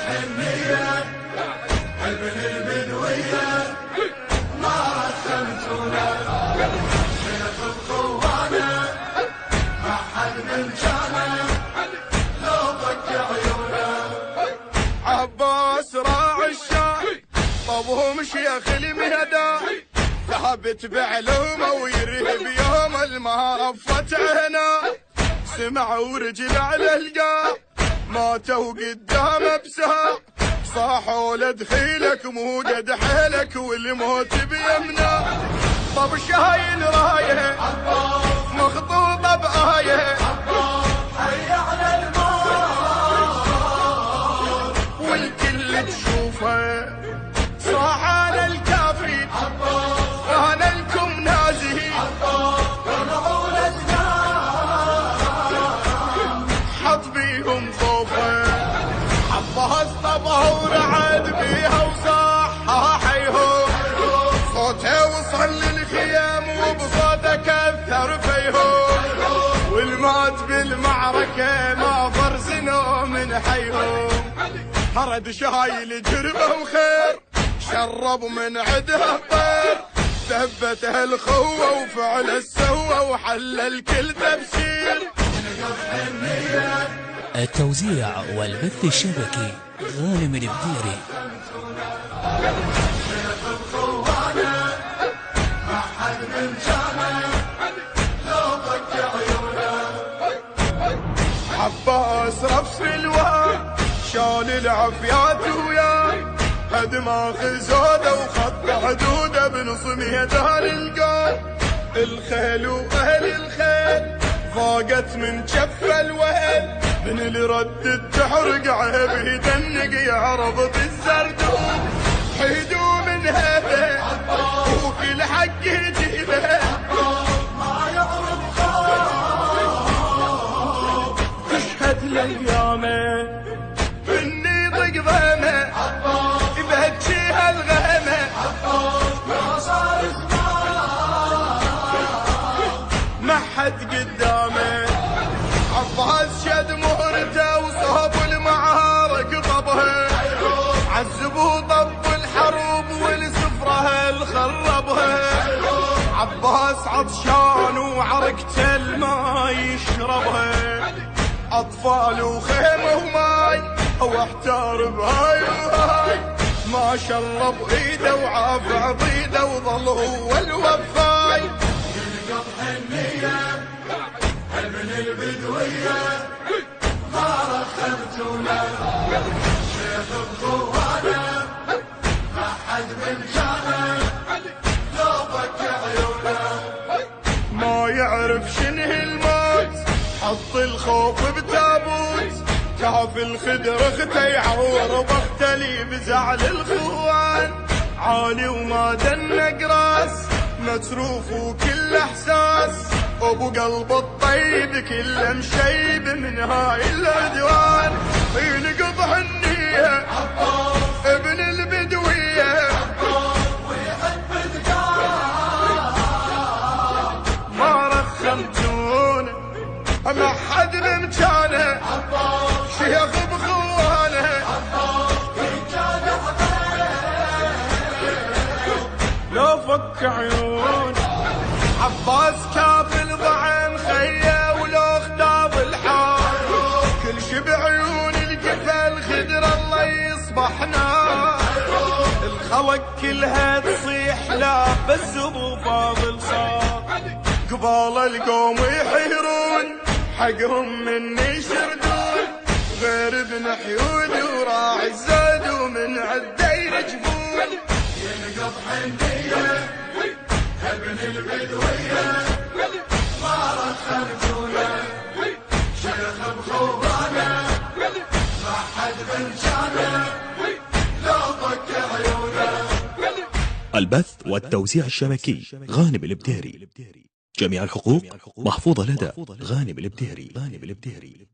حنية ابن البدوية ما رسمتونا شيخ بخوانه ما حد من جانه لو ضك عيونه. عباس راعي الشام طبهم شيخ المهدى ثابت بعلومه ويرهب يوم المهرفة هنا. سمعوا ورجل على القاع ماتوا قدامه بساع صاحوا لدخيلك مو قد حيلك والموت بيمنا. طب شايل رايه مخطوطه بايه حي على الموت والكل تشوفه صاح انا الكافي انا لكم نازهي طلعوا الاسنان حط بيهم خوفه. عباس طبعه ورعد بيها وصاح حيهم صوته وصل للخيام وبصوته كثر فيهم والمات بالمعركة ما فرزنوا من حيهم. هرد شايل جربه وخير شرب من عدها الطير ثبته الخوة وفعله سوى وحل الكل تبشير. التوزيع والبث الشبكي غانم البديري. عباس رفس الواد شال العفيات وياه دماغ زوده وخط حدوده بنص ميدان القام. الخيل واهل الخيل ضاقت من جف الوهل من اللي ردت تحرق عيب يدنق يعرض بالزردوب حيدوا من هذا وكل حق يجيبه ما يعرف خوف تشهد لايامه اني ضق ضيمه بهجيها الغيمه ما صار ما حد قدامه. عباس شد مهرته وصاب المعارك طبها عذبوا طب الحروب والسفره الخربها. عباس عطشان وعركته الماء يشربها اطفال وخيمه وماي واحتار بهاي وهاي ما شرب ايده وعاف عضيده وظل هو الوفاي. يلقط حنية ابن البدوية ما رخمتونا شيخ بخوانه ما حد من جانه لو ضك عيونه. ما يعرف شنه الموت حط الخوف بتابوت كاف الخدر اخته يعور بختلي بزعل الخوان عالي وما دنق راس متروف وكل احساس ابو قلب الطيب كله مشيب من هاي العدوان. ينقض حنيه ابن البدويه ويحب الدار ما رخمتونه ما حد بمكانه شيخ بخوانه لو فك عيون. عباس كافل ضعن خيه ولو اختاب الحال كل شي بعيون الجفل خدر الله يصبح نار. الخلق كلها تصيح لا بس ابو فاضل صار قبال القوم يحيرون حقهم من يشردون غير ابن حيود وراعي الزاد ومن عده يرجفون. ينقض حنية ابن البدوية ما رخمتونا شيخ بخوانه ما حد من جانه لو ضك عيونه. البث والتوزيع الشبكي غانم البديري. جميع الحقوق محفوظة لدى غانم البديري.